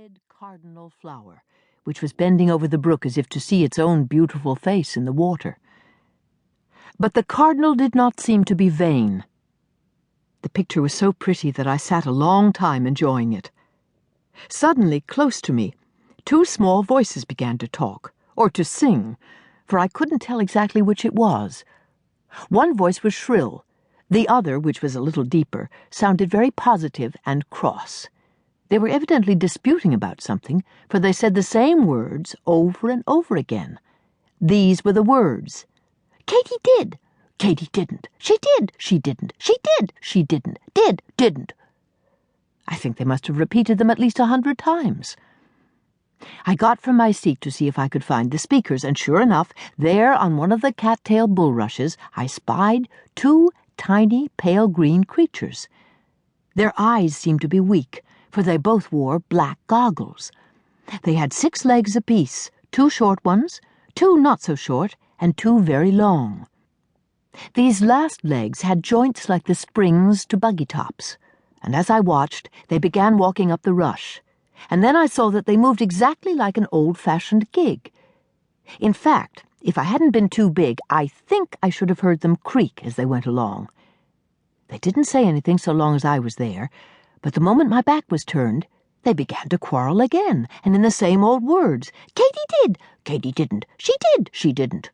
red cardinal flower, which was bending over the brook as if to see its own beautiful face in the water. But the cardinal did not seem to be vain. The picture was so pretty that I sat a long time enjoying it. Suddenly, close to me, two small voices began to talk, or to sing, for I couldn't tell exactly which it was. One voice was shrill. The other, which was a little deeper, sounded very positive and cross. They were evidently disputing about something, for they said the same words over and over again. These were the words: "Katy did. Katy didn't. She did. She didn't. She did. She didn't. Didn't." I think they must have repeated them at least 100 times. I got from my seat to see if I could find the speakers, and sure enough, there on one of the cat-tail bulrushes I spied two tiny pale green creatures. Their eyes seemed to be weak, for they both wore black goggles. They had 6 legs apiece, 2 short ones, 2 not so short, and 2 very long. These last legs had joints like the springs to buggy tops, and as I watched, they began walking up the rush, and then I saw that they moved exactly like an old-fashioned gig. In fact, if I hadn't been too big, I think I should have heard them creak as they went along. They didn't say anything so long as I was there, but the moment my back was turned, they began to quarrel again, and in the same old words. "Katy did. Katy didn't. She did. She didn't."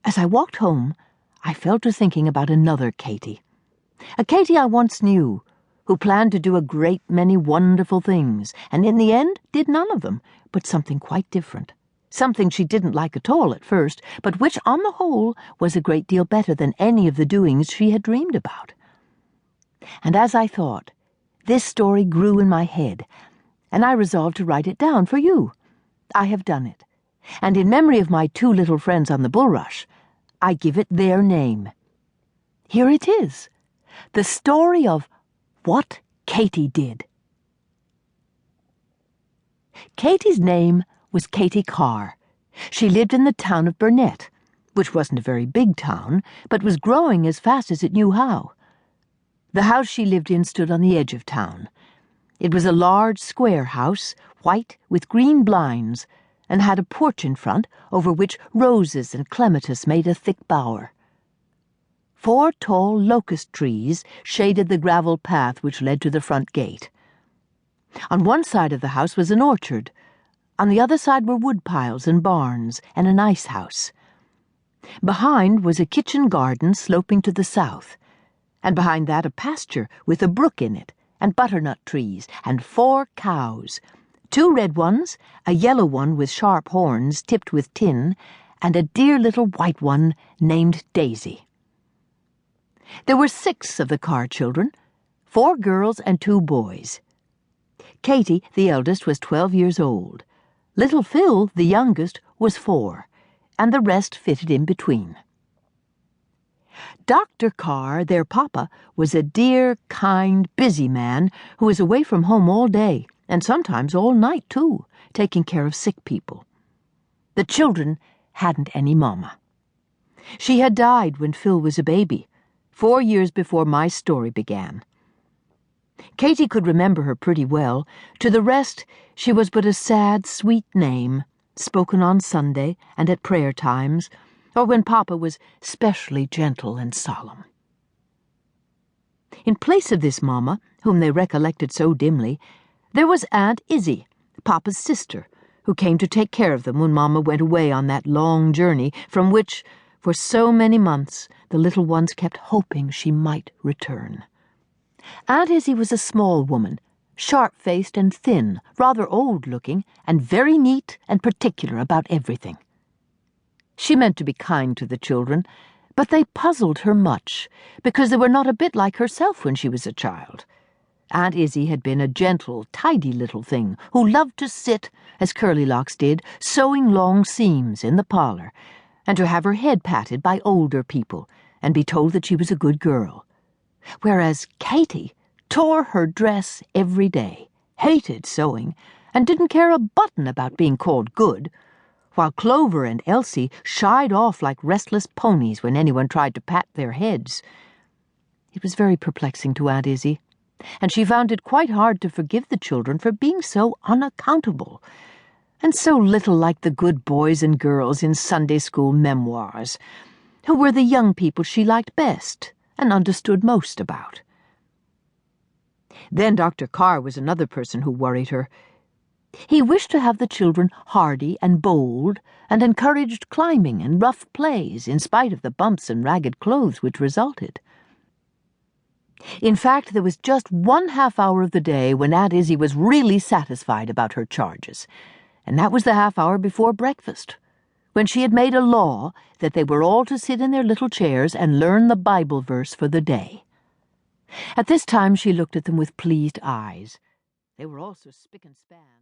As I walked home, I fell to thinking about another Katy. A Katy I once knew, who planned to do a great many wonderful things, and in the end did none of them, but something quite different. Something she didn't like at all at first, but which, on the whole, was a great deal better than any of the doings she had dreamed about. And as I thought, this story grew in my head, and I resolved to write it down for you. I have done it, and in memory of my 2 little friends on the bulrush, I give it their name. Here it is, the story of What Katy Did. Katy's name was Katy Carr. She lived in the town of Burnett, which wasn't a very big town, but was growing as fast as it knew how. The house she lived in stood on the edge of town. It was a large square house, white with green blinds, and had a porch in front over which roses and clematis made a thick bower. 4 tall locust trees shaded the gravel path which led to the front gate. On one side of the house was an orchard. On the other side were wood piles and barns and an ice house. Behind was a kitchen garden sloping to the south, and behind that a pasture with a brook in it, and butternut trees, and 4 cows, 2 red ones, a yellow one with sharp horns tipped with tin, and a dear little white one named Daisy. There were 6 of the Carr children, 4 girls and 2 boys. Katy, the eldest, was 12 years old. Little Phil, the youngest, was 4, and the rest fitted in between. Dr. Carr, their papa, was a dear, kind, busy man who was away from home all day, and sometimes all night, too, taking care of sick people. The children hadn't any mama. She had died when Phil was a baby, 4 years before my story began. Katy could remember her pretty well. To the rest, she was but a sad, sweet name, spoken on Sunday and at prayer times, or when Papa was specially gentle and solemn. In place of this Mama, whom they recollected so dimly, there was Aunt Izzie, Papa's sister, who came to take care of them when Mama went away on that long journey from which, for so many months, the little ones kept hoping she might return. Aunt Izzie was a small woman, sharp-faced and thin, rather old-looking, and very neat and particular about everything. She meant to be kind to the children, but they puzzled her much, because they were not a bit like herself when she was a child. Aunt Izzie had been a gentle, tidy little thing who loved to sit, as Curlylocks did, sewing long seams in the parlor, and to have her head patted by older people, and be told that she was a good girl. Whereas Katy tore her dress every day, hated sewing, and didn't care a button about being called good, while Clover and Elsie shied off like restless ponies when anyone tried to pat their heads. It was very perplexing to Aunt Izzie, and she found it quite hard to forgive the children for being so unaccountable, and so little like the good boys and girls in Sunday school memoirs, who were the young people she liked best and understood most about. Then Dr. Carr was another person who worried her. He wished to have the children hardy and bold, and encouraged climbing and rough plays in spite of the bumps and ragged clothes which resulted. In fact, there was just 1/2 hour of the day when Aunt Izzie was really satisfied about her charges, and that was the half hour before breakfast, when she had made a law that they were all to sit in their little chairs and learn the Bible verse for the day. At this time she looked at them with pleased eyes. They were all so spick and span.